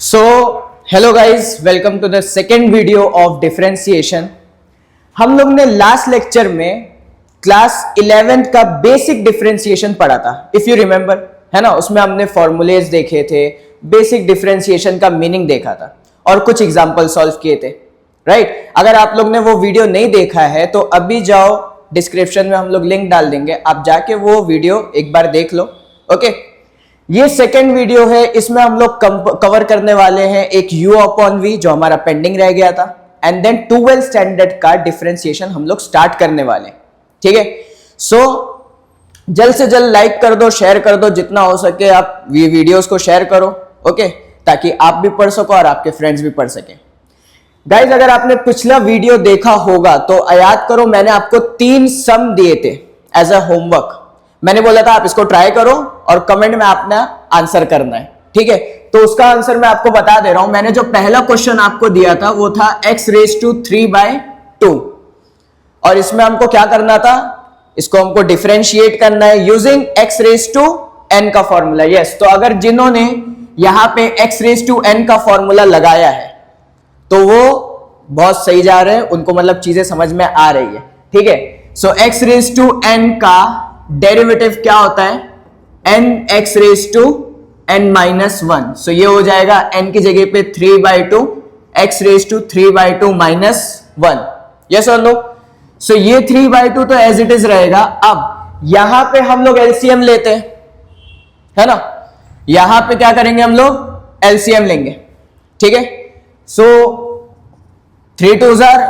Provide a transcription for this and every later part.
So hello guys, welcome to the second video of differentiation. हम लोग ने last lecture में क्लास 11th का बेसिक डिफरेंशिएशन पढ़ा था, इफ यू रिमेंबर, है ना। उसमें हमने फॉर्मूलेज देखे थे, बेसिक डिफरेंशिएशन का मीनिंग देखा था और कुछ एग्जाम्पल सॉल्व किए थे, राइट। अगर आप लोग ने वो वीडियो नहीं देखा है तो अभी जाओ, डिस्क्रिप्शन में हम लोग लिंक डाल देंगे, आप जाके वो वीडियो एक बार देख लो। ओके, ये सेकेंड वीडियो है, इसमें हम लोग कवर करने वाले हैं एक u अपॉन v जो हमारा पेंडिंग रह गया था, एंड देन 12th स्टैंडर्ड का डिफरेंशिएशन हम लोग स्टार्ट करने वाले, ठीक है। सो जल्द से जल्द लाइक कर दो, शेयर कर दो, जितना हो सके आप ये वीडियोस को शेयर करो, ओके, ताकि आप भी पढ़ सको और आपके फ्रेंड्स भी पढ़ सके। गाइज, अगर आपने पिछला वीडियो देखा होगा तो याद करो, मैंने आपको 3 सम दिए थे एज अ होमवर्क। मैंने बोला था आप इसको ट्राई करो और कमेंट में आपने आंसर करना है, ठीक है। तो उसका आंसर मैं आपको बता दे रहा हूं। मैंने जो पहला क्वेश्चन आपको दिया था वो था x⁵3/2, और इसमें हमको क्या करना था, इसको हमको डिफरेंशिएट करना है यूजिंग x⁵n का फॉर्मूला। यस, तो अगर जिन्होंने यहां पे x⁵n का फॉर्मूला लगाया है तो वो बहुत सही जा रहे हैं, उनको मतलब चीजें समझ में आ रही है, ठीक है। सो x⁵n का डेरिवेटिव क्या होता है, n(x⁴n-1). सो ये हो जाएगा n की जगह पे 3/2, x⁵3/2 -1। यस और नो? सो ये 3/2 तो एज इट इज रहेगा। अब यहां पे हम लोग एलसीएम लेते हैं, है ना। यहां पे क्या करेंगे, हम लोग एलसीएम लेंगे, ठीक है। सो 3 2s are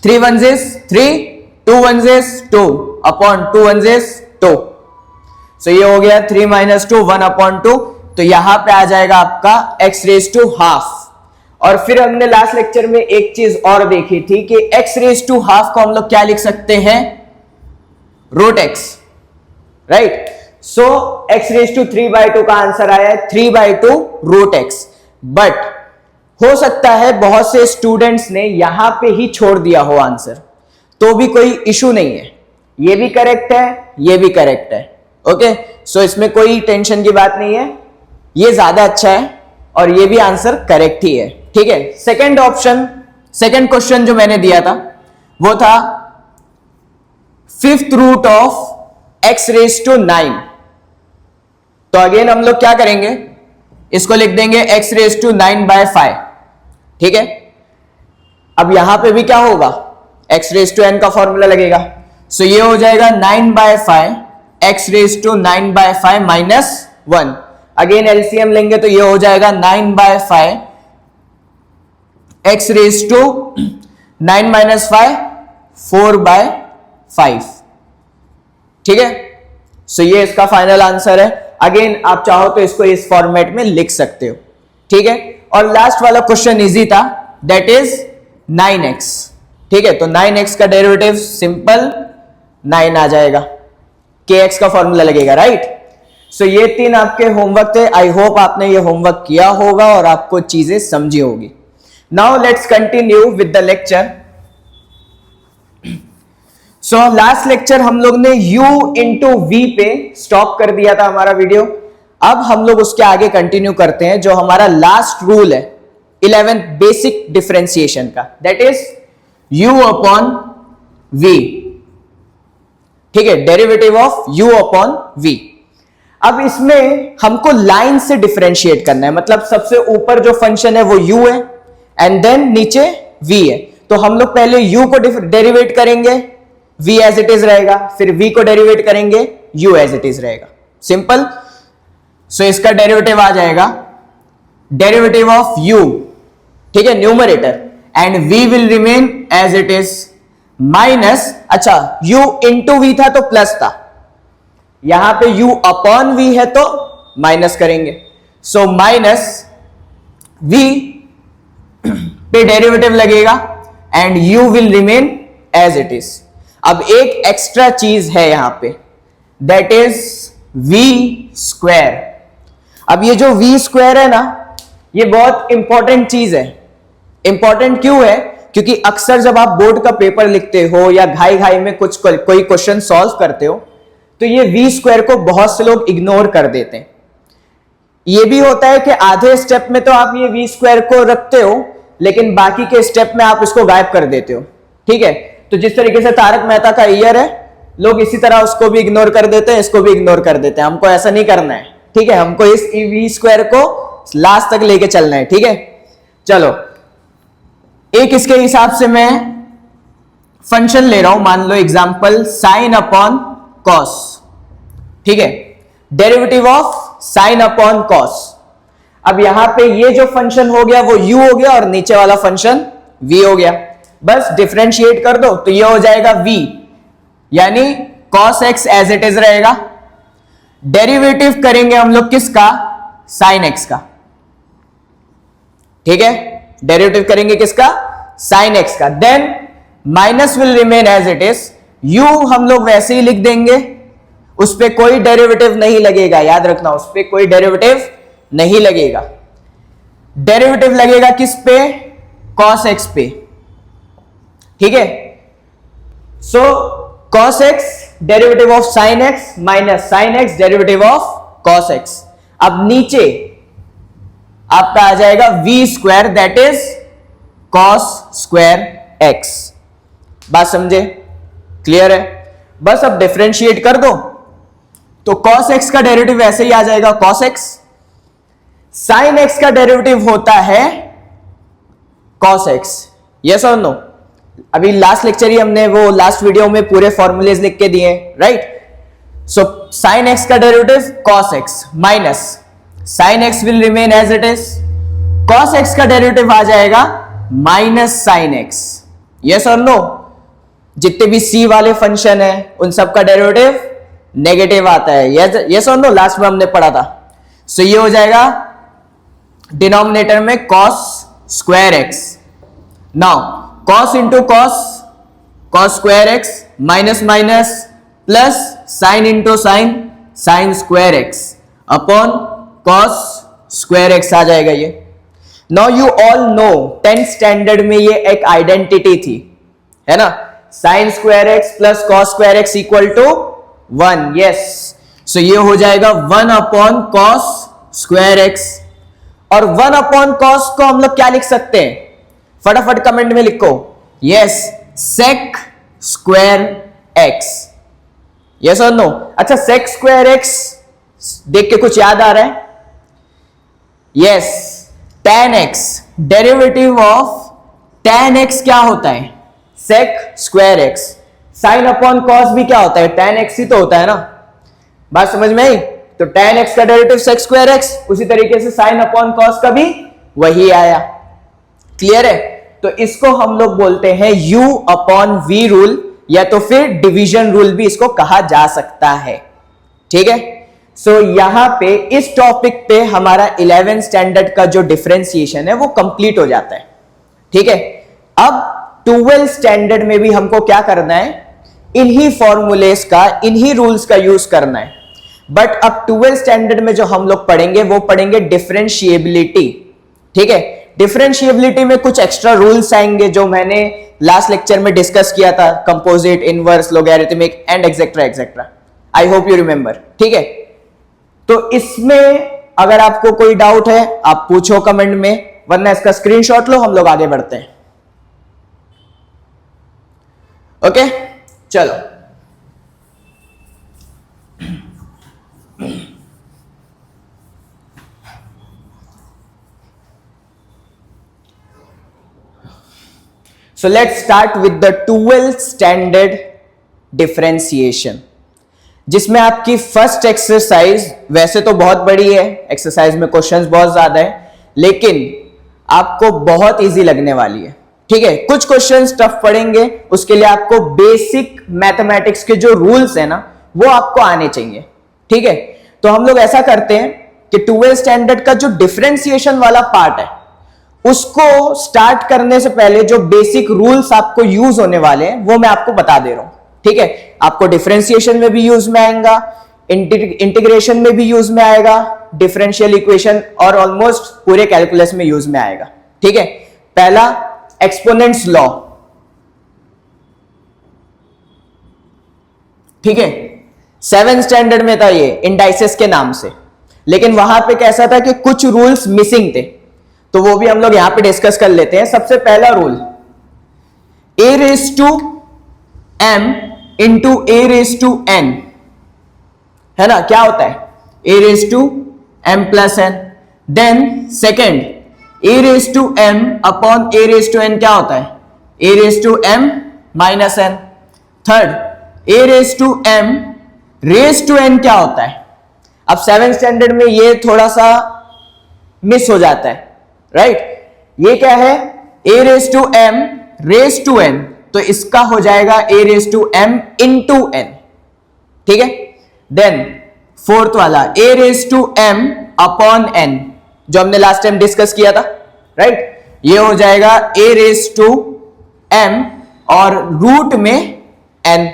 3 1s is 3, 2 1s is 2 upon 2 1s is 2। सो ये हो गया 3 - 2 1/2। तो यहां पे आ जाएगा आपका x⁻²। और फिर हमने लास्ट लेक्चर में एक चीज और देखी थी कि x⁻² को हम लोग क्या लिख सकते हैं, √x, राइट। सो x⁵3/2 का आंसर आया है 3/2 √x। बट हो सकता है बहुत से स्टूडेंट्स ने यहां पे ही छोड़ दिया हो आंसर, तो भी कोई इशू नहीं है, ये भी करेक्ट है, ये भी करेक्ट है, ओके। सो इसमें कोई टेंशन की बात नहीं है, ये ज्यादा अच्छा है और ये भी आंसर करेक्ट ही है, ठीक है। सेकंड ऑप्शन, सेकंड क्वेश्चन जो मैंने दिया था वो था 5th रूट ऑफ x⁹9। तो अगेन हम लोग क्या करेंगे, इसको लिख देंगे x⁹9/5, ठीक है। अब यहां पे भी क्या होगा, x⁻n का फॉर्मूला लगेगा। सो ये हो जाएगा 9/5, x⁻9/5 -1। अगेन एलसीएम लेंगे तो ये हो जाएगा 9/5, x⁻9 - 5 4/5, ठीक है। सो ये इसका फाइनल आंसर है। अगेन आप चाहो तो इसको इस फॉर्मेट में लिख सकते हो, ठीक है। और लास्ट वाला क्वेश्चन इजी था, दैट इज 9x, ठीक है। तो 9x का डेरिवेटिव सिंपल 9 आ जाएगा, kx का फॉर्मूला लगेगा, राइट। सो ये 3 आपके होमवर्क थे। आई होप आपने ये होमवर्क किया होगा और आपको चीजें समझी होगी। Now let's continue with the lecture. So last lecture हम लोग ने u इंटू v पे स्टॉप कर दिया था हमारा वीडियो। अब हम लोग उसके आगे कंटिन्यू करते हैं, जो हमारा लास्ट रूल है 11th बेसिक डिफरेंशिएशन का, that is u upon v, ठीक है, derivative of u upon v। अब इसमें हमको लाइन से डिफरेंशिएट करना है, मतलब सबसे ऊपर जो फंक्शन है वो u है एंड देन नीचे v है। तो हम लोग पहले u को डेरिवेट करेंगे, v एज इट इज रहेगा, फिर v को डेरिवेट करेंगे, u एज इट इज रहेगा, सिंपल। सो इसका डेरिवेटिव आ जाएगा डेरिवेटिव ऑफ u, ठीक है, numerator, and v will remain as it is minus, अच्छा u इंटू v था तो प्लस था, यहां पे u अपॉन v है तो माइनस करेंगे। सो माइनस v पे डेरिवेटिव लगेगा and u will remain as it is. अब एक एक्स्ट्रा चीज है यहां पे, दैट इज v²। अब ये जो v² है ना, ये बहुत इंपॉर्टेंट चीज है। इंपॉर्टेंट क्यों है, क्योंकि अक्सर जब आप बोर्ड का पेपर लिखते हो या घाई घाई में कोई क्वेश्चन सॉल्व करते हो तो ये v² को बहुत से लोग इग्नोर कर देते हैं। ये भी होता है कि आधे स्टेप में तो आप ये वी स्क्वायर को रखते हो, लेकिन बाकी के स्टेप में आप इसको गायब कर देते हो। ठीक है, तो जिस तरीके से तारक मेहता का ईयर है, लोग इसी तरह उसको भी इग्नोर कर देते हैं, इसको भी इग्नोर कर देते हैं। हमको ऐसा नहीं करना है। ठीक है, हमको इस वी स्क्वायर को लास्ट तक लेके चलना है। ठीक है, चलो एक इसके हिसाब से मैं फंक्शन ले रहा हूं, मान लो एग्जांपल साइन अपॉन कॉस। ठीक है, derivative of sine upon cos. अब यहां पे ये जो फंक्शन हो गया वो u हो गया और नीचे वाला फंक्शन v हो गया। बस डिफरेंशिएट कर दो तो ये हो जाएगा v, यानी cos x as it is रहेगा। डेरिवेटिव करेंगे हम लोग किसका? साइन x का। ठीक है, डेरिवेटिव करेंगे किसका? साइन x का। Then minus will remain as it is. u हम लोग वैसे ही लिख देंगे, उस पर कोई डेरिवेटिव नहीं लगेगा, याद रखना, उस पर कोई डेरिवेटिव नहीं लगेगा। डेरिवेटिव लगेगा किस पे? cos x पे। ठीक है, सो cos x derivative of sin x minus sin x derivative of cos x। अब नीचे आपका आ जाएगा v square, that is cos square x। बात समझे? क्लियर है? बस अब डिफरेंशिएट कर दो तो cos x का डेरिवेटिव ऐसे ही आ जाएगा cos x। sin x का डेरिवेटिव होता है cos x। यस और नो? अभी लास्ट लेक्चर ही हमने वो लास्ट वीडियो में पूरे फॉर्मूलेज लिख के दिए, राइट? सो sin x का derivative cos x minus sin x will remain as it is. cos x का डेरिवेटिव आ जाएगा माइनस sin x। यस और नो? जितने भी c वाले फंक्शन है उन सब का डेरिवेटिव नेगेटिव आता है। यस और नो? लास्ट में हमने पढ़ा था। सो ये हो जाएगा डिनोमिनेटर में cos square x। Now cos into cos square x minus minus plus sine into sine square x upon cos square x आ जाएगा ये। Now you all know 10th standard में ये एक आइडेंटिटी थी, है ना? Sine square x plus cos square x equal to 1। Yes, so ये हो जाएगा 1 अपॉन cos स्क्वायर x। और 1 अपॉन cos को हम लोग क्या लिख सकते हैं? फटाफट कमेंट में लिखो। Yes, sec square x। Yes और नो? अच्छा, sec स्क्वायर x देख के कुछ याद आ रहा है? Yes, tan x derivative of tan x क्या होता है? sec square x। Sine upon cos भी क्या होता है? tan x ही तो होता है ना। बात समझ में आई? तो tan x का डेरिवेटिव sec स्क्वायर x, उसी तरीके से साइन अपॉन कॉस का भी वही आया। क्लियर है? तो इसको हम लोग बोलते हैं u अपॉन v रूल, या तो फिर डिवीजन रूल भी इसको कहा जा सकता है। ठीक है, सो यहां पे इस टॉपिक पे हमारा 11th स्टैंडर्ड का जो डिफरेंशिएशन है वो कंप्लीट हो जाता है। ठीक है, अब 12th स्टैंडर्ड में भी हमको क्या करना है? इन्हीं फॉर्मूलेस का, इन्हीं रूल्स का यूज करना है। बट अब 12th स्टैंडर्ड में जो हम लोग पढ़ेंगे वो पढ़ेंगे डिफरेंशिएबिलिटी। ठीक है, डिफरेंशिएबिलिटी में कुछ एक्स्ट्रा रूल्स आएंगे जो मैंने लास्ट लेक्चर में डिस्कस किया था, composite, inverse, logarithmic and etcetera etcetera. I hope you remember. ठीक है, तो इसमें अगर आपको कोई डाउट है आप पूछो कमेंट में, वरना इसका स्क्रीनशॉट लो, हम लोग आगे बढ़ते हैं। ओके, चलो so let's start with the 12th standard differentiation, जिसमें आपकी फर्स्ट एक्सरसाइज वैसे तो बहुत बड़ी है, एक्सरसाइज में क्वेश्चंस बहुत ज्यादा है, लेकिन आपको बहुत इजी लगने वाली है। ठीक है, कुछ क्वेश्चंस टफ पड़ेंगे, उसके लिए आपको बेसिक मैथमेटिक्स के जो रूल्स है ना वो आपको आने चाहिए। ठीक है, तो हम लोग ऐसा करते हैं कि 12th स्टैंडर्ड का जो डिफरेंशिएशन वाला पार्ट है उसको स्टार्ट करने से पहले जो बेसिक रूल्स आपको यूज होने वाले हैं वो मैं आपको बता दे रहा हूं। ठीक है, आपको डिफरेंशिएशन में भी यूज में आएगा, इंटीग्रेशन में भी यूज में आएगा, डिफरेंशियल इक्वेशन और ऑलमोस्ट पूरे कैलकुलस में यूज में आएगा। ठीक है, पहला एक्सपोनेंट्स लॉ। ठीक है, 7th स्टैंडर्ड में था ये इंडाइसेस के नाम से। लेकिन वहां पे कैसा था कि कुछ रूल्स मिसिंग थे, तो वो भी हम लोग यहां पे डिस्कस कर लेते हैं। सबसे पहला rule, a raise to m into a raise to n, है ना, क्या होता है a raise to m plus n। Then second, a raise to m upon a raise to n क्या होता है a raise to m minus n। Third, a raise to m raise to n क्या होता है। अब 7th standard में ये थोड़ा सा मिस हो जाता है, राइट। ये क्या है a raise to m raise to n, तो इसका हो जाएगा a raise to m into n, ठीक है। देन फोर्थ वाला a raise to m upon n, जो हमने लास्ट टाइम डिस्कस किया था, राइट। ये हो जाएगा a रेज टू m और रूट में n।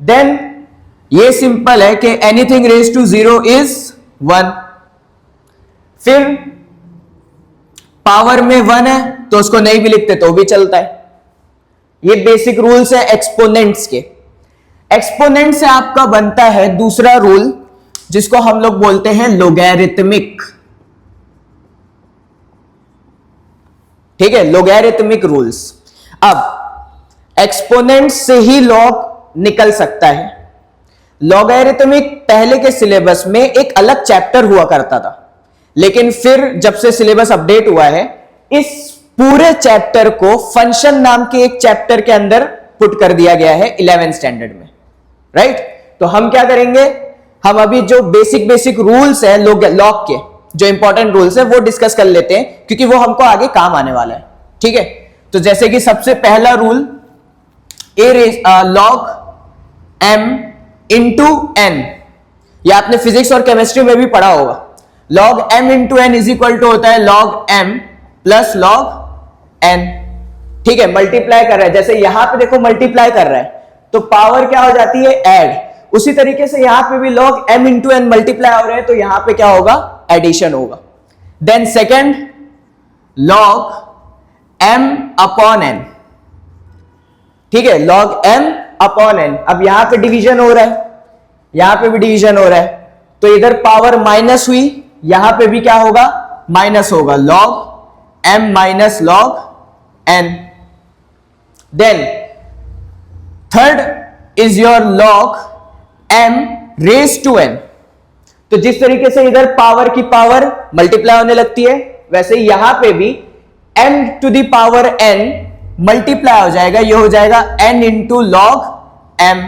देन ये सिंपल है कि एनीथिंग रेज टू 0 इज 1। फिर पावर में 1 है तो उसको नहीं भी लिखते तो भी चलता है। ये बेसिक रूल्स है एक्सपोनेंट्स के। एक्सपोनेंट से आपका बनता है दूसरा रूल, जिसको हम लोग बोलते हैं लोगैरिथमिक, ठीक है, लोगैरिथमिक रूल्स। अब एक्सपोनेंट से ही लॉग निकल सकता है। लॉगरिथमिक पहले के सिलेबस में एक अलग चैप्टर हुआ करता था, लेकिन फिर जब से सिलेबस अपडेट हुआ है, इस पूरे चैप्टर को फंक्शन नाम के एक चैप्टर के अंदर पुट कर दिया गया है 11th स्टैंडर्ड में, राइट। तो हम क्या करेंगे, हम अभी जो बेसिक रूल्स है लॉग के, जो इंपॉर्टेंट रूल्स है वो डिस्कस कर लेते हैं, क्योंकि वो हमको आगे काम आने वाला है, ठीक है। तो जैसे कि सबसे पहला rule, log m into n, या आपने फिजिक्स और केमिस्ट्री में भी पढ़ा होगा। log m into n is equal to होता है log m plus log n, ठीक है। मल्टीप्लाई कर रहा है, जैसे यहां पे देखो मल्टीप्लाई कर रहा है तो पावर क्या हो जाती है ऐड। उसी तरीके से यहां पे भी log m into n multiply हो रहे हैं तो यहां पे क्या होगा, एडिशन होगा। Then second, log m upon n, ठीक है, log m अपॉन n। अब यहां पे डिवीजन हो रहा है, यहां पे भी डिवीजन हो रहा है, तो इधर पावर माइनस हुई, यहां पे भी क्या होगा, माइनस होगा, log m minus log n। Then third is your log m raise to n। तो जिस तरीके से इधर पावर की पावर मल्टीप्लाई होने लगती है, वैसे यहां पे भी m to the power n multiply हो जाएगा, ये हो जाएगा n into log m।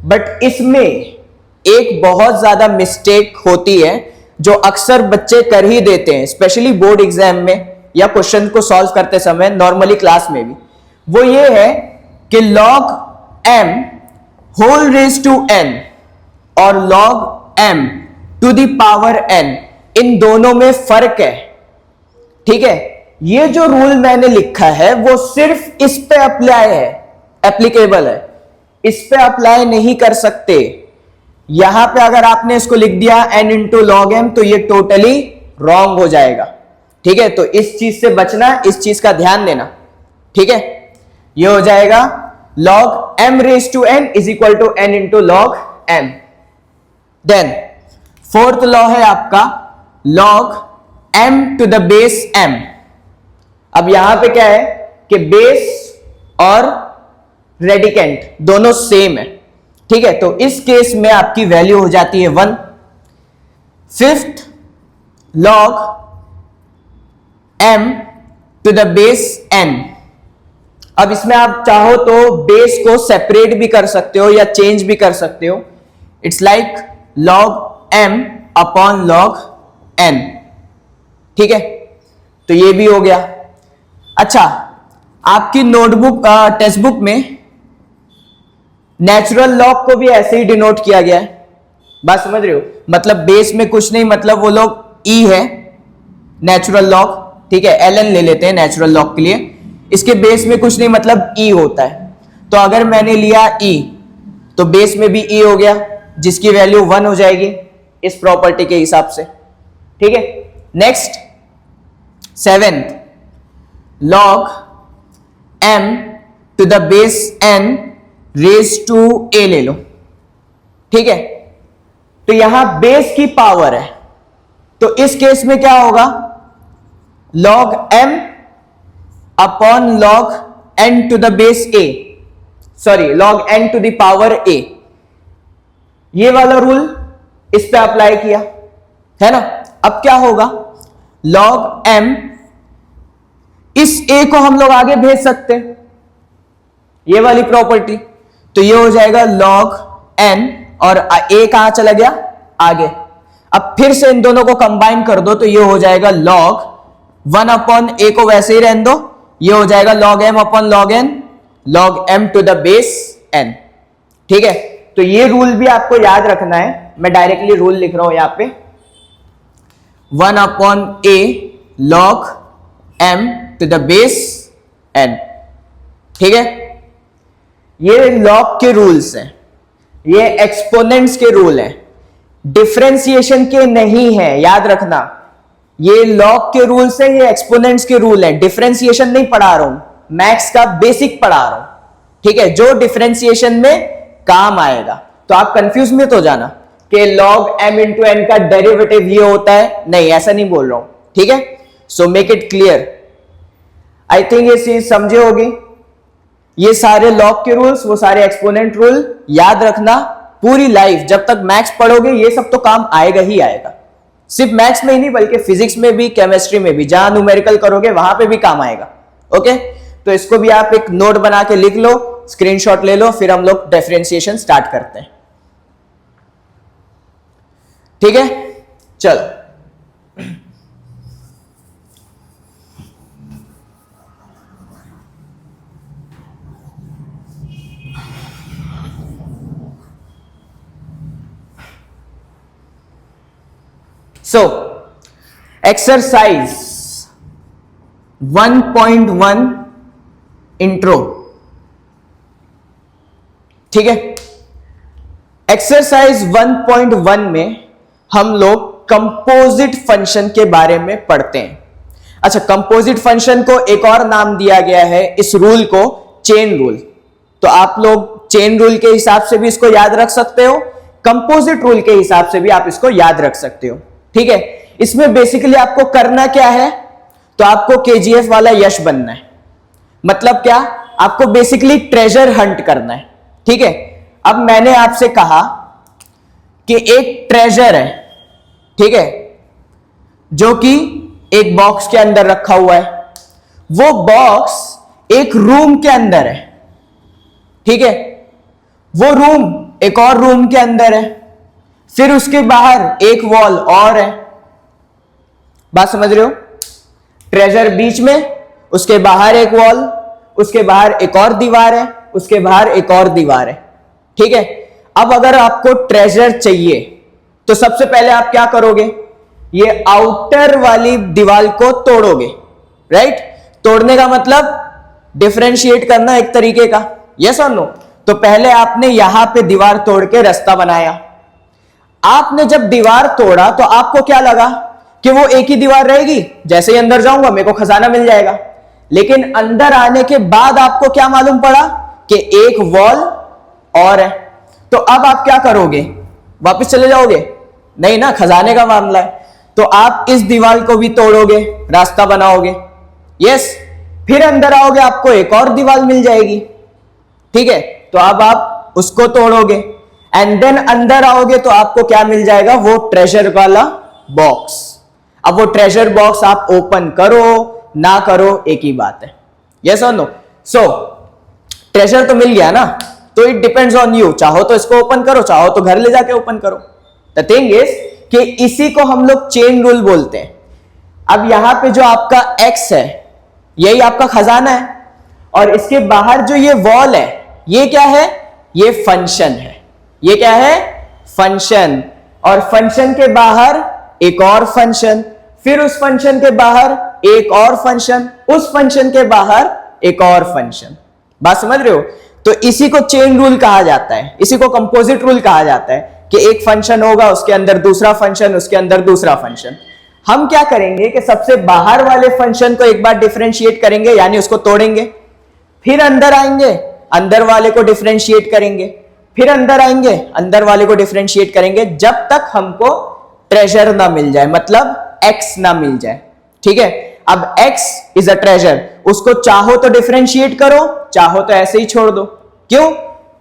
But इसमें एक बहुत ज्यादा मिस्टेक होती है जो अक्सर बच्चे कर ही देते हैं, स्पेशली बोर्ड एग्जाम में या क्वेश्चन को सॉल्व करते समय, नॉर्मली क्लास में भी। वो ये है कि log m whole raise to n और log m to the power n, इन दोनों में फर्क है, ठीक है। ये जो रूल मैंने लिखा है वो सिर्फ इस पे अप्लाई है, एप्लीकेबल है, इस पे अप्लाई नहीं कर सकते। यहां पे अगर आपने इसको लिख दिया n इंटू लॉग एम तो ये टोटली रॉन्ग हो जाएगा, ठीक है। तो इस चीज से बचना, इस चीज का ध्यान देना, ठीक है। ये हो जाएगा log m raise to n is equal to n into log m। Then fourth law है आपका log m to the base m। अब यहां पे क्या है कि बेस और रेडिकेंट दोनों सेम है, ठीक है। तो इस केस में आपकी वैल्यू हो जाती है 1। Fifth, log m to the base n। अब इसमें आप चाहो तो बेस को सेपरेट भी कर सकते हो या चेंज भी कर सकते हो। It's like log m upon log n, ठीक है। तो ये भी हो गया। अच्छा, आपकी नोटबुक टेक्स्ट बुक में नेचुरल लॉग को भी ऐसे ही डिनोट किया गया है, बात समझ रहे हो। मतलब बेस में कुछ नहीं, मतलब वो लोग ई है नेचुरल लॉग, ठीक है, ln ले लेते हैं नेचुरल लॉग के लिए। इसके बेस में कुछ नहीं, मतलब ई होता है। तो अगर मैंने लिया ई तो बेस में भी ई हो गया, जिसकी वैल्यू 1 हो जाएगी इस प्रॉपर्टी के हिसाब से, ठीक है। Next, seventh, log m to the base n raise to a ले लो, ठीक है। तो यहां बेस की पावर है, तो इस केस में क्या होगा, log m upon log n to the base a, sorry log n to the power a। ये वाला रूल इस पे अप्लाई किया है ना। अब क्या होगा, log m, इस a को हम लोग आगे भेज सकते हैं, ये वाली प्रॉपर्टी, तो ये हो जाएगा log n और a कहां चला गया, आगे। अब फिर से इन दोनों को कंबाइन कर दो तो ये हो जाएगा log 1 अपॉन a को वैसे ही रहने दो, ये हो जाएगा log m upon log n, log m to the base n। ठीक है, तो ये रूल भी आपको याद रखना है, मैं डायरेक्टली रूल लिख रहा हूं यहां पे, 1 upon a log m to the base n। ठीक है, ये लॉग के रूल्स हैं, ये एक्सपोनेंट्स के रूल हैं, डिफरेंशिएशन के नहीं है, याद रखना। ये लॉग के रूल्स हैं, ये एक्सपोनेंट्स के रूल हैं, डिफरेंशिएशन नहीं पढ़ा रहा हूं, मैथ्स का बेसिक पढ़ा रहा हूं। ठीक है, जो डिफरेंशिएशन में काम आएगा। तो आप कंफ्यूज मत हो जाना कि log m इंटू n का डेरिवेटिव ये होता है, नहीं ऐसा नहीं बोल रहा हूं। ठीक है, so make it clear. I think ये चीज समझे होगी। ये सारे लॉग के रूल्स, वो सारे एक्सपोनेंट रूल याद रखना पूरी लाइफ, जब तक मैथ्स पढ़ोगे ये सब तो काम आएगा ही आएगा। सिर्फ मैथ्स में ही नहीं बल्कि फिजिक्स में भी, केमिस्ट्री में भी, जहां न्यूमेरिकल करोगे वहां पे भी काम आएगा। ओके, तो इसको भी आप एक नोट बना के लिख लो, स्क्रीनशॉट ले लो, फिर हम लोग डिफरेंशिएशन स्टार्ट करते हैं। ठीक है, चल So, exercise 1.1 इंट्रो। ठीक है, एक्सरसाइज 1.1 में हम लोग कंपोजिट फंक्शन के बारे में पढ़ते हैं। अच्छा, कंपोजिट फंक्शन को एक और नाम दिया गया है, इस रूल को चेन रूल। तो आप लोग चेन रूल के हिसाब से भी इसको याद रख सकते हो, कंपोजिट रूल के हिसाब से भी आप इसको याद रख सकते हो। ठीक है, इसमें बेसिकली आपको करना क्या है, तो आपको केजीएफ वाला यश बनना है। मतलब क्या, आपको बेसिकली ट्रेजर हंट करना है। ठीक है, अब मैंने आपसे कहा कि एक ट्रेजर है, ठीक है, जो कि एक बॉक्स के अंदर रखा हुआ है। वो बॉक्स एक रूम के अंदर है। ठीक है, वो रूम एक और रूम के अंदर है, फिर उसके बाहर एक वॉल और है। बात समझ रहे हो, ट्रेजर बीच में, उसके बाहर एक वॉल, उसके बाहर एक और दीवार है, उसके बाहर एक और दीवार है। ठीक है, अब अगर आपको ट्रेजर चाहिए तो सबसे पहले आप क्या करोगे, ये आउटर वाली दीवार को तोड़ोगे। राइट, तोड़ने का मतलब डिफरेंशिएट करना एक तरीके का, यस और नो। तो पहले आपने यहां पे दीवार तोड़ के रास्ता बनाया। आपने जब दीवार तोड़ा तो आपको क्या लगा कि वो एक ही दीवार रहेगी, जैसे ही अंदर जाऊंगा मेरे को खजाना मिल जाएगा। लेकिन अंदर आने के बाद आपको क्या मालूम पड़ा कि एक वॉल और है। तो अब आप क्या करोगे, वापस चले जाओगे? नहीं ना, खजाने का मामला है। तो आप इस दीवार को भी तोड़ोगे, रास्ता बनाओगे, यस। फिर अंदर आओगे, आपको एक और दीवार मिल जाएगी। ठीक है, तो अब आप उसको तोड़ोगे एंड देन अंदर आओगे तो आपको क्या मिल जाएगा, वो ट्रेजर वाला बॉक्स। अब वो ट्रेजर बॉक्स आप ओपन करो ना करो एक ही बात है, यस और नो। सो ट्रेजर तो मिल गया ना, तो इट डिपेंड्स ऑन यू, चाहो तो इसको ओपन करो, चाहो तो घर ले जाके ओपन करो। द थिंग इज कि इसी को हम लोग चेन रूल बोलते हैं। अब यहां पे जो आपका एक्स है यही आपका खजाना है, और इसके बाहर जो ये वॉल है ये क्या है, ये फंक्शन है। ये क्या है, फंक्शन। और फंक्शन के बाहर एक और फंक्शन, फिर उस फंक्शन के बाहर एक और फंक्शन, उस फंक्शन के बाहर एक और फंक्शन। बात समझ रहे हो? तो इसी को चेन रूल कहा जाता है, इसी को कंपोजिट रूल कहा जाता है कि एक फंक्शन होगा, उसके अंदर दूसरा फंक्शन, उसके अंदर दूसरा फंक्शन। हम क्या करेंगे कि सबसे बाहर वाले फंक्शन को एक बार डिफरेंशिएट करेंगे, यानी उसको तोड़ेंगे, फिर अंदर आएंगे, अंदर वाले को डिफरेंशिएट करेंगे, फिर अंदर आएंगे, अंदर वाले को डिफरेंशिएट करेंगे जब तक हमको ट्रेजर ना मिल जाए, मतलब x ना मिल जाए। ठीक है, अब x इज अ ट्रेजर, उसको चाहो तो डिफरेंशिएट करो, चाहो तो ऐसे ही छोड़ दो। क्यों?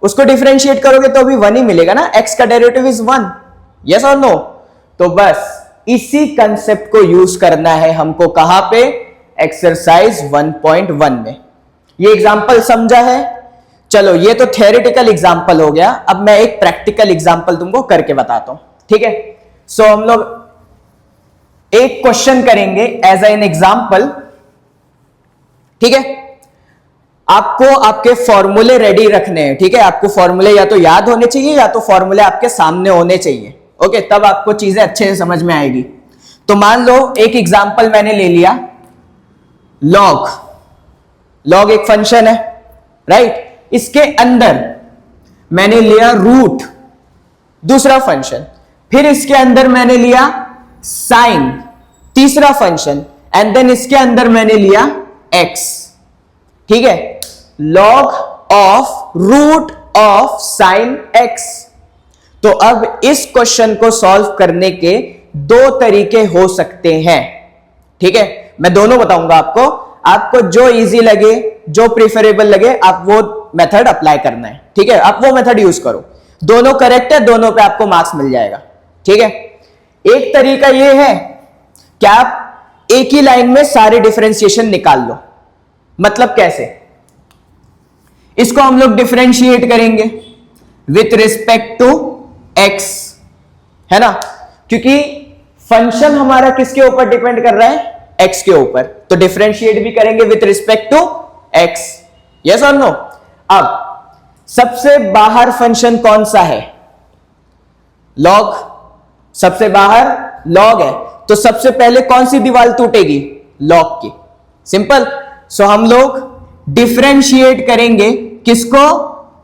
उसको डिफरेंशिएट करोगे तो भी 1 ही मिलेगा ना, x का डेरिवेटिव इज 1। यस और नो? तो बस इसी कंसेप्ट को यूज करना है हमको, कहां पे? एक्सरसाइज 1.1 में। ये एग्जांपल समझा है? चलो ये तो थियोरेटिकल एग्जांपल हो गया, अब मैं एक प्रैक्टिकल एग्जांपल तुमको करके बताता हूं। ठीक है, सो हम लोग एक क्वेश्चन करेंगे एज एन एग्जांपल। ठीक है, आपको आपके फॉर्मूले रेडी रखने हैं। ठीक है, आपको फॉर्मूले या तो याद होने चाहिए या तो फॉर्मूले आपके सामने होने चाहिए। ओके, तब आपको चीजें अच्छे से समझ में आएगी। तो मान लो एक एग्जांपल मैंने ले लिया, लॉग। लॉग एक फंक्शन है, राइट? इसके अंदर मैंने लिया रूट, दूसरा फंक्शन। फिर इसके अंदर मैंने लिया साइन, तीसरा फंक्शन। एंड देन इसके अंदर मैंने लिया एक्स। ठीक है, log of root of sine x. तो अब इस क्वेश्चन को सॉल्व करने के दो तरीके हो सकते हैं। ठीक है, मैं दोनों बताऊंगा आपको, आपको जो इजी लगे, जो प्रिफरेबल लगे, आप वो मेथड अप्लाई करना है। ठीक है, आप वो मेथड यूज करो, दोनों करेक्ट है, दोनों पे आपको मार्क्स मिल जाएगा। ठीक है, एक तरीका ये है कि आप एक ही लाइन में सारे डिफरेंशिएशन निकाल लो। मतलब कैसे? इसको हम लोग डिफरेंशिएट करेंगे विथ रिस्पेक्ट टू एक्स, है ना? क्योंकि फंक्शन हमारा किसके ऊपर डिपेंड कर रहा है? एक्स के ऊपर। तो डिफरेंशिएट भी करेंगे with respect to x. Yes और नो? अब सबसे बाहर फंक्शन कौन सा है? लॉग। सबसे बाहर लॉग है, तो सबसे पहले कौन सी दीवार टूटेगी? लॉग की। सिंपल। सो हम लोग डिफरेंशिएट करेंगे किसको?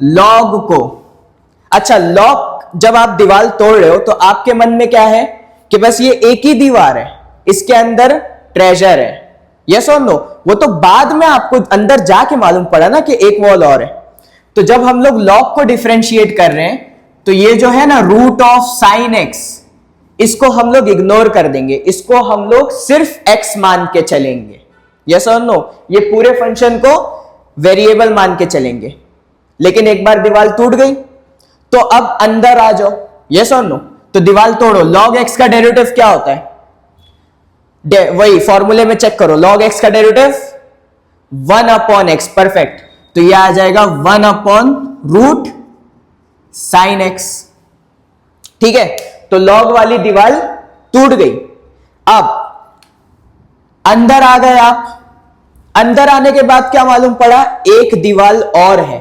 लॉग को। अच्छा, लॉग जब आप दीवार तोड़ रहे हो तो आपके मन में क्या है कि बस ये एक ही दीवार है, इसके अंदर ट्रेजर है। यस और नो? वो तो बाद में आपको अंदर जाके मालूम पड़ा ना कि एक वॉल और है। तो जब हम लोग लॉग को डिफरेंशिएट कर रहे हैं तो ये जो है ना रूट ऑफ साइन एक्स, इसको हम लोग इग्नोर कर देंगे, इसको हम लोग सिर्फ एक्स मान के चलेंगे। यस और नो? ये पूरे फंक्शन को वेरिएबल मान के चलेंगे। लेकिन एक बार दीवार टूट गई तो अब अंदर आ जाओ। यस और नो? तो दीवार तोड़ो, लॉग एक्स का डेरिवेटिव क्या होता है? वही फॉर्मूले में चेक करो, लॉग एक्स का डेरिवेटिव 1 अपॉन एक्स। परफेक्ट। तो यह आ जाएगा 1 अपॉन रूट साइन एक्स। ठीक है, तो लॉग वाली दीवार टूट गई। अब अंदर आ गए आप। अंदर आने के बाद क्या मालूम पड़ा? एक दीवार और है।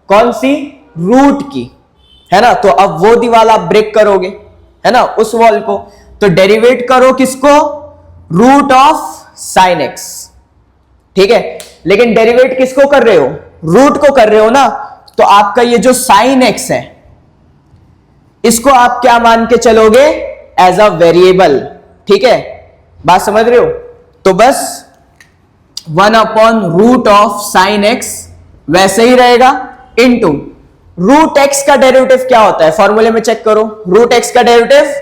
कौन सी? रूट की, है ना? तो अब वो दीवार आप ब्रेक करोगे, है ना, उस वॉल को। तो डेरिवेट करो किसको? Root of sine x. ठीक है, लेकिन डेरिवेट किसको कर रहे हो? रूट को कर रहे हो ना। तो आपका ये जो साइन एक्स है, इसको आप क्या मान के चलोगे? As a variable. ठीक है, बात समझ रहे हो? तो बस 1 upon root of sine x वैसे ही रहेगा, इनटू रूट एक्स का डेरिवेटिव क्या होता है? फॉर्मूले में चेक करो, रूट एक्स का derivative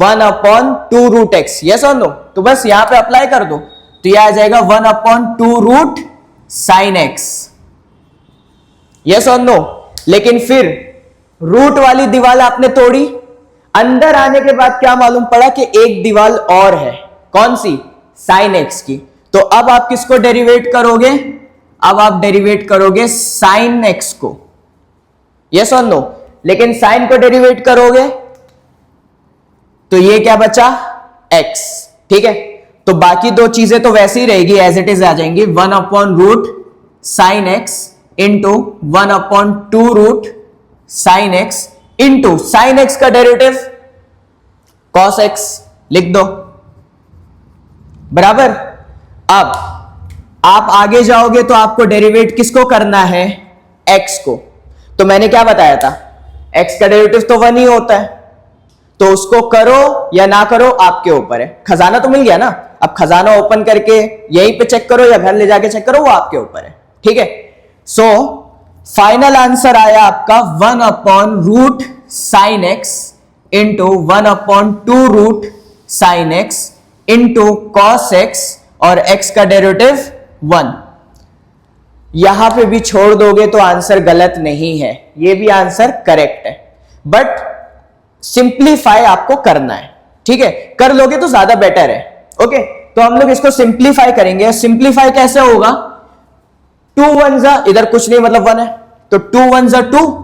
1 upon 2 root x. Yes और नो? तो बस यहां पे अप्लाई कर दो, तो यह आ जाएगा 1 upon 2 root sine x. Yes और नो? लेकिन फिर रूट वाली दीवार आपने तोड़ी, अंदर आने के बाद क्या मालूम पड़ा कि एक दीवार और है। कौन सी? साइन एक्स की। तो अब आप किसको डेरिवेट करोगे? अब आप डेरिवेट करोगे साइन एक्स को। यस और नो? लेकिन साइन को डेरिवेट करोगे तो ये क्या बचा? एक्स। ठीक है, तो बाकी दो चीजें तो वैसे ही रहेगी, एज इट इज आ जाएंगी। 1 upon root sine x into 1 upon 2 root sine x into sine x का डेरिवेटिव कॉस एक्स। लिख दो बराबर। अब आप आगे जाओगे तो आपको डेरिवेट किसको करना है? एक्स को। तो मैंने क्या बताया था? एक्स का डेरिवेटिव तो 1 ही होता है, तो उसको करो या ना करो आपके ऊपर है। खजाना तो मिल गया ना, अब खजाना ओपन करके यहीं पे चेक करो या घर ले जाके चेक करो, वो आपके ऊपर है। ठीक है, सो फाइनल आंसर आया आपका 1/√sin x into 1/2√sin x into cos x और x का डेरिवेटिव 1। यहां पे भी छोड़ दोगे तो आंसर गलत नहीं है, ये भी आंसर करेक्ट है, बट सिंप्लीफाई आपको करना है। ठीक है, कर लोगे तो ज्यादा बेटर है। ओके, तो हम लोग इसको सिंप्लीफाई करेंगे। सिंप्लीफाई कैसे होगा? 2 1 जा, इधर कुछ नहीं मतलब 1 है, तो 2 1 जा 2।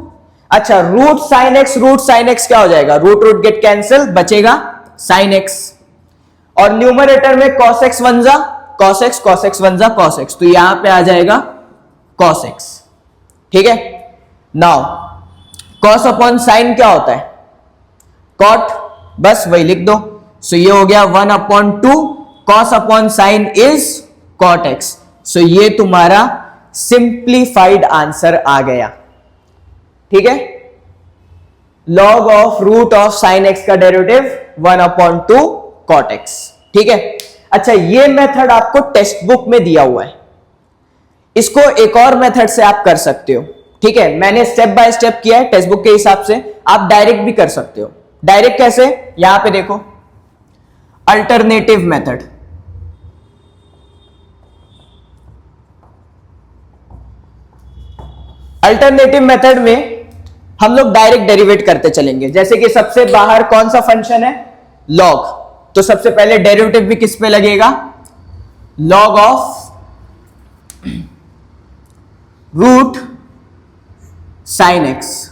अच्छा, रूट साइन एक्स क्या हो जाएगा? रूट रूट गेट कैंसिल, बचेगा साइन एक्स। और न्यूमरेटर में cos x 1 जा cos x, cos x 1 जा cos x, तो यहां पे आ जाएगा cos x। ठीक है, नाउ cos अपॉन साइन क्या होता है? cot, बस वही लिख दो। सो ये हो गया 1/2 cos upon sine is cot x। So ये तुम्हारा सिंप्लीफाइड आंसर आ गया। ठीक है, log of root of sine x का डेरिवेटिव 1/2 cot x। ठीक है, अच्छा ये मेथड आपको टेक्स्ट बुक में दिया हुआ है, इसको एक और मेथड से आप कर सकते हो। ठीक है, मैंने स्टेप बाय स्टेप किया है टेक्स्ट बुक के हिसाब से, आप डायरेक्ट भी कर सकते हो। डायरेक्ट कैसे? यहां पे देखो, अल्टरनेटिव मेथड। अल्टरनेटिव मेथड में हम लोग डायरेक्ट डेरिवेट करते चलेंगे। जैसे कि सबसे बाहर कौन सा फंक्शन है? लॉग, तो सबसे पहले डेरिवेटिव भी किस पे लगेगा? Log of root sine x.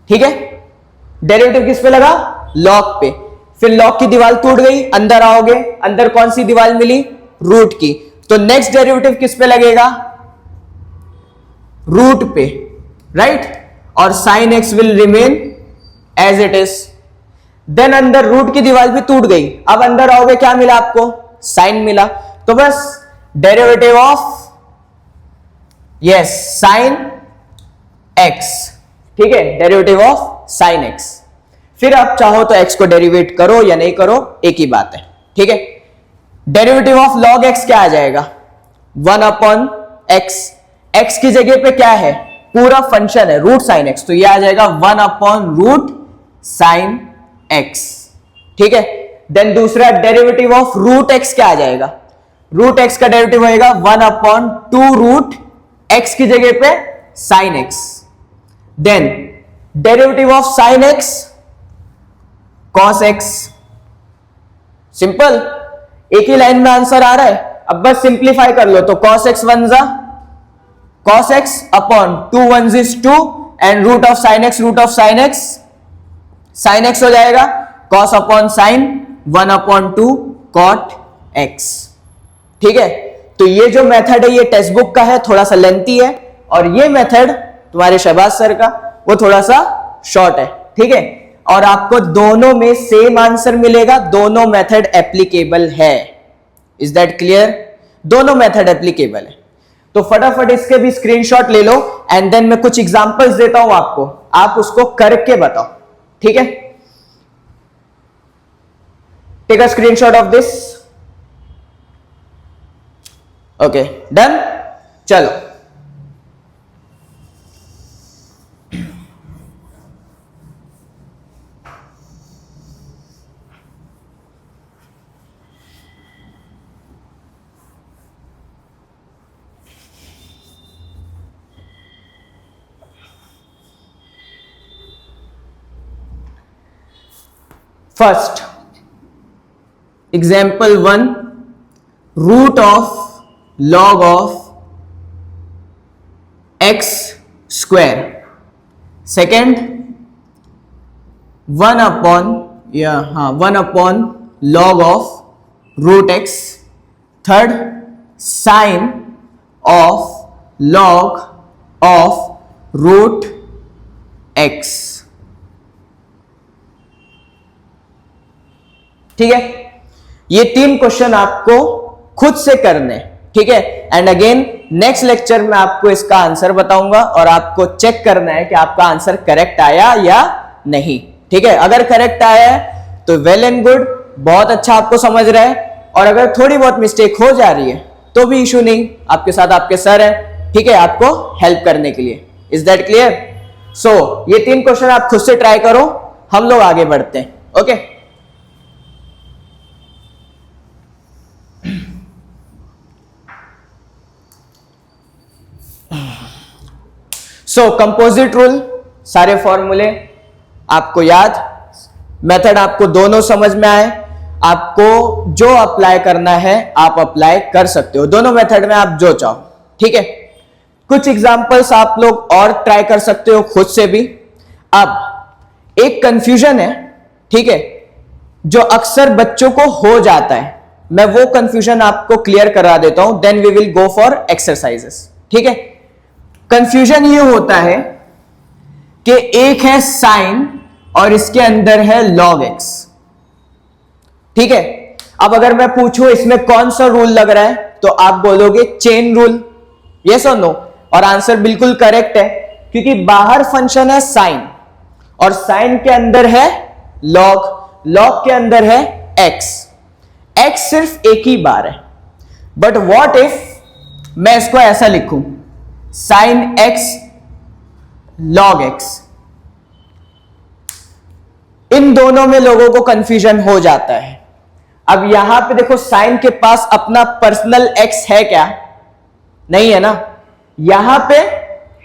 ठीक है, डेरिवेटिव किस पे लगा? लॉग पे। फिर लॉग की दीवार टूट गई, अंदर आओगे, अंदर कौन सी दीवार मिली? रूट की। तो नेक्स्ट डेरिवेटिव किस पे लगेगा? रूट पे, राइट? और sine x will remain as it is. Then अंदर रूट की दीवार भी टूट गई, अब अंदर आओगे, क्या मिला आपको? साइन मिला। तो बस डेरिवेटिव ऑफ साइन एक्स। ठीक है, डेरिवेटिव ऑफ साइन एक्स। फिर आप चाहो तो एक्स को डेरिवेट करो या नहीं करो, एक ही बात है। ठीक है, डेरिवेटिव ऑफ लॉग एक्स क्या आ जाएगा? 1/x। एक्स की जगह पे क्या है? पूरा फंक्शन है रूट साइन एक्स, तो ये आ जाएगा 1/√sin x। ठीक है, देन दूसरा डेरिवेटिव ऑफ रूट एक्स क्या आ जाएगा? रूट एक्स का डेरिवेटिव होएगा 1/2√x की जगह पे sine x. Then derivative of sine x cos x। Simple, एक ही लाइन में आंसर आ रहा है। अब बस सिंप्लीफाई कर लो, तो cos x 1 जा cos x upon 2 1 is 2 and root of sine x sin x हो जाएगा cos upon sine 1/2 cot x। ठीक है, तो ये जो मेथड है ये टेक्स्ट बुक का है, थोड़ा सा लेंथी है, और ये मेथड तुम्हारे शहबाज सर का वो थोड़ा सा शॉर्ट है। ठीक है, और आपको दोनों में सेम आंसर मिलेगा, दोनों मेथड एप्लीकेबल है। Is that clear? दोनों मेथड एप्लीकेबल है। तो फटाफट इसके भी स्क्रीनशॉट ले लो एंड देन मैं कुछ एग्जांपल्स देता हूं आपको, आप उसको करके बताओ। ठीक है, take a screenshot of this. Okay, done. चलो, first example 1, root of log of x square. Second 1/1 log of root x. Third sine of log of root x. ठीक है, ये 3 क्वेश्चन आपको खुद से करने। ठीक है, एंड अगेन नेक्स्ट लेक्चर में आपको इसका आंसर बताऊंगा और आपको चेक करना है कि आपका आंसर करेक्ट आया या नहीं। ठीक है, अगर करेक्ट आया है तो वेल एंड गुड, बहुत अच्छा आपको समझ रहा है, और अगर थोड़ी बहुत मिस्टेक हो जा रही है तो भी इशू नहीं, आपके साथ आपके सर है, ठीक है, आपको हेल्प करने के लिए। Is that clear? सो ये 3 क्वेश्चन आप खुद से ट्राई करो, हम लोग आगे बढ़ते हैं। ओके, सो कंपोजिट रूल, सारे फॉर्मूले आपको याद, मेथड आपको दोनों समझ में आए, आपको जो अप्लाई करना है आप अप्लाई कर सकते हो दोनों मेथड में, आप जो चाहो। ठीक है, कुछ एग्जांपल्स आप लोग और ट्राई कर सकते हो खुद से भी। अब एक कंफ्यूजन है, ठीक है, जो अक्सर बच्चों को हो जाता है, मैं वो कंफ्यूजन आपको क्लियर करा देता हूं, then we will go for exercises. ठीक है, कंफ्यूजन ये होता है कि एक है साइन और इसके अंदर है log x। ठीक है, अब अगर मैं पूछूं इसमें कौन सा रूल लग रहा है, तो आप बोलोगे चेन रूल, यस और नो, और आंसर बिल्कुल करेक्ट है, क्योंकि बाहर फंक्शन है साइन और साइन के अंदर है log, log के अंदर है x, x सिर्फ एक ही बार है। बट व्हाट इफ मैं इसको ऐसा लिखूं, साइन x log x, इन दोनों में लोगों को कंफ्यूजन हो जाता है। अब यहां पे देखो, साइन के पास अपना पर्सनल x है क्या? नहीं है ना, यहां पे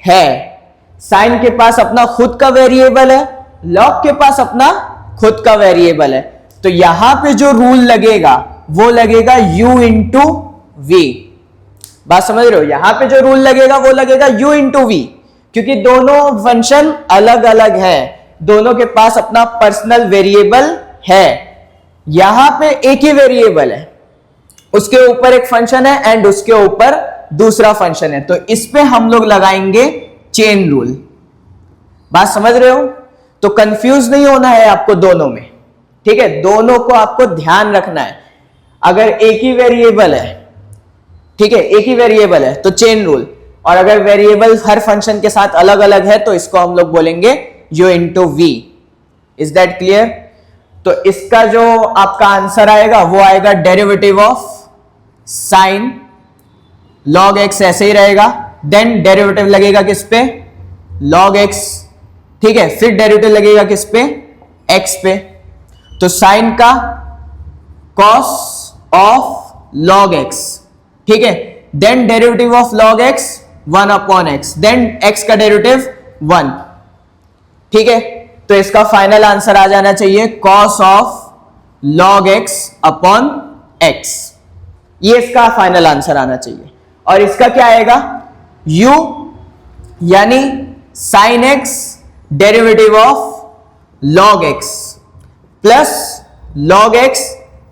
है, साइन के पास अपना खुद का वेरिएबल है, log के पास अपना खुद का वेरिएबल है, तो यहां पे जो रूल लगेगा वो लगेगा u इंटू वी। बात समझ रहे हो? यहां पे जो रूल लगेगा वो लगेगा u इंटू वी, क्योंकि दोनों फंक्शन अलग अलग है, दोनों के पास अपना पर्सनल वेरिएबल है। यहां पे एक ही वेरिएबल है, उसके ऊपर एक फंक्शन है एंड उसके ऊपर दूसरा फंक्शन है, तो इस पे हम लोग लगाएंगे चेन रूल। बात समझ रहे हो? तो कंफ्यूज नहीं होना है आपको दोनों में। ठीक है, दोनों को आपको ध्यान रखना है। अगर एक ही वेरिएबल है, ठीक है, एक ही वेरिएबल है तो चेन रूल, और अगर वेरिएबल हर फंक्शन के साथ अलग अलग है तो इसको हम लोग बोलेंगे u into v. Is that clear? तो इसका जो आपका आंसर आएगा वो आएगा derivative of sine log x, ऐसे ही रहेगा, देन डेरिवेटिव लगेगा किस पे? log x। ठीक है, फिर डेरिवेटिव लगेगा किस पे? x पे, तो साइन का cos ऑफ log x, ठीक है, then derivative of log x 1 अपॉन x, देन x का डेरिवेटिव 1। ठीक है, तो इसका फाइनल आंसर आ जाना चाहिए cos of log x upon x, ये इसका फाइनल आंसर आना चाहिए। और इसका क्या आएगा? u यानी sin x derivative of log x plus log x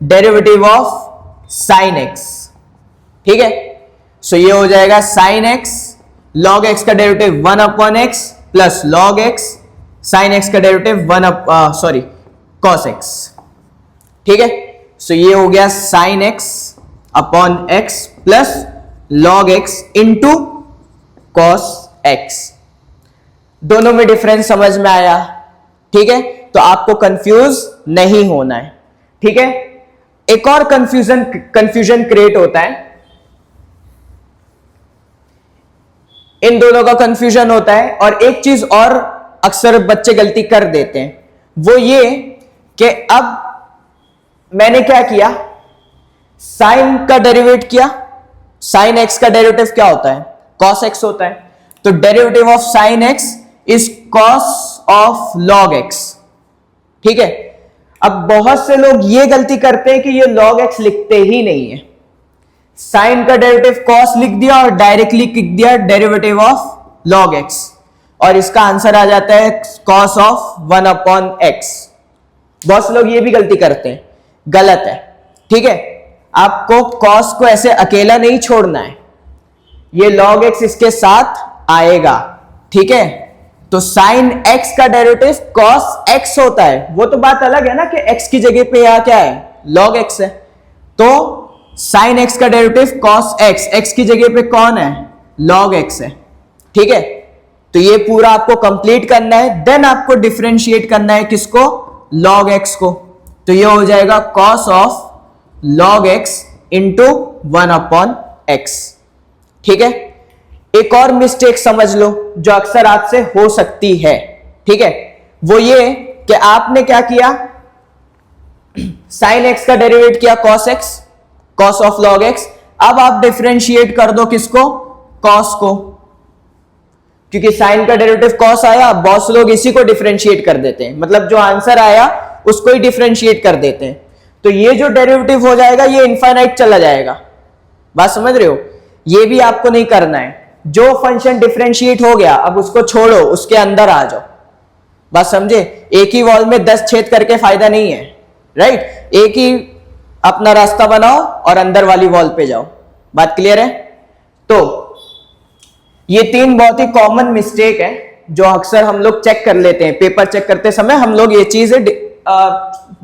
derivative of sin x। ठीक है, सो ये हो जाएगा sin x, log x का डेरिवेटिव 1 अपॉन x plus log x sin x का डेरिवेटिव cos x। ठीक है, सो ये हो गया sin x upon x plus log x into cos x। दोनों में डिफरेंस समझ में आया? ठीक है, तो आपको कंफ्यूज नहीं होना है। ठीक है, एक और कंफ्यूजन क्रिएट होता है, इन दोनों का कंफ्यूजन होता है, और एक चीज और अक्सर बच्चे गलती कर देते हैं, वो ये कि अब मैंने क्या किया, साइन का डेरिवेट किया, साइन एक्स का डेरिवेटिव क्या होता है? cos x होता है, तो derivative of sine x is cos of log x। ठीक है, अब बहुत से लोग ये गलती करते हैं कि ये log x लिखते ही नहीं है, साइन का डेरिवेटिव cos लिख दिया और डायरेक्टली लिख दिया डेरिवेटिव ऑफ log x, और इसका आंसर आ जाता है cos ऑफ 1 अपॉन x। बहुत से लोग ये भी गलती करते हैं, गलत है। ठीक है, आपको cos को ऐसे अकेला नहीं छोड़ना है, ये log x इसके साथ आएगा। ठीक है, तो sin x का डेरिवेटिव cos x होता है, वो तो बात अलग है ना कि x की जगह पे यहां क्या है? log x है, तो sin x का डेरिवेटिव cos x, x की जगह पे कौन है? log x है। ठीक है, तो ये पूरा आपको कंप्लीट करना है, देन आपको डिफरेंशिएट करना है किसको? log x को, तो ये हो जाएगा cos of log x into 1 अपॉन x। ठीक है, एक और मिस्टेक समझ लो जो अक्सर आपसे हो सकती है, ठीक है, वो ये कि आपने क्या किया, साइन एक्स का डेरिवेट किया cos x, cos of log x. अब आप डिफरेंशिएट कर दो किसको, कॉस को, क्योंकि साइन का डेरिवेटिव कॉस आया, बॉस लोग इसी को डिफरेंशिएट कर देते हैं, मतलब जो आंसर आया उसको ही डिफरेंशिएट कर देते हैं। तो ये जो डेरिवेटिव हो जाएगा ये इनफाइनाइट चला जाएगा, बात समझ रहे हो, ये भी आपको नहीं करना है। जो फंक्शन डिफरेंशिएट हो गया अब उसको छोड़ो, उसके अंदर आ जाओ, बात समझे। एक ही वॉल में 10 छेद करके फायदा नहीं है, राइट, एक ही अपना रास्ता बनाओ और अंदर वाली वॉल पे जाओ, बात क्लियर है। तो ये 3 बहुत ही कॉमन मिस्टेक है जो अक्सर हम लोग चेक कर लेते हैं, पेपर चेक करते समय हम लोग ये चीजें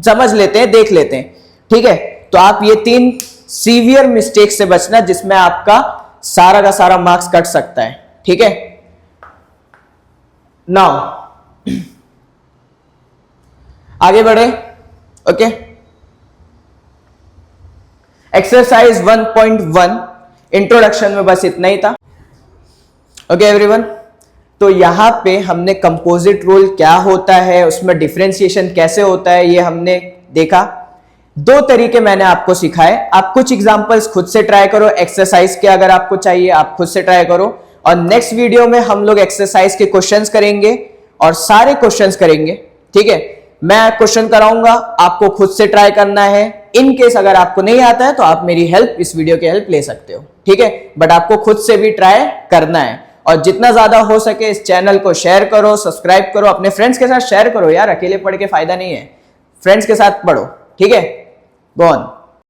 समझ लेते हैं, देख लेते हैं, ठीक है। तो आप ये 3 सीवियर मिस्टेक से बचना जिसमें आपका सारा का सारा मार्क्स कट सकता है, ठीक है। नाउ आगे बढ़े, ओके। एक्सरसाइज 1.1 इंट्रोडक्शन में बस इतना ही था, ओके एवरीवन। तो यहां पे हमने कंपोजिट रूल क्या होता है, उसमें डिफरेंशिएशन कैसे होता है, ये हमने देखा। 2 तरीके मैंने आपको सिखाए, आप कुछ एग्जांपल्स खुद से ट्राई करो, एक्सरसाइज के अगर आपको चाहिए आप खुद से ट्राई करो, और नेक्स्ट वीडियो में हम लोग एक्सरसाइज के क्वेश्चंस करेंगे और सारे क्वेश्चंस करेंगे, ठीक है। मैं क्वेश्चन कराऊंगा, आपको खुद से ट्राई करना है। इन केस अगर आपको नहीं आता है तो आप मेरी हेल्प, इस वीडियो की हेल्प ले सकते हो, ठीक है, बट आपको खुद से भी ट्राई करना है। और जितना ज्यादा हो सके इस चैनल को शेयर करो, सब्सक्राइब करो, अपने फ्रेंड्स के साथ शेयर करो यार, अकेले पढ़ के फायदा नहीं है, फ्रेंड्स के साथ पढ़ो, ठीक है। Go on.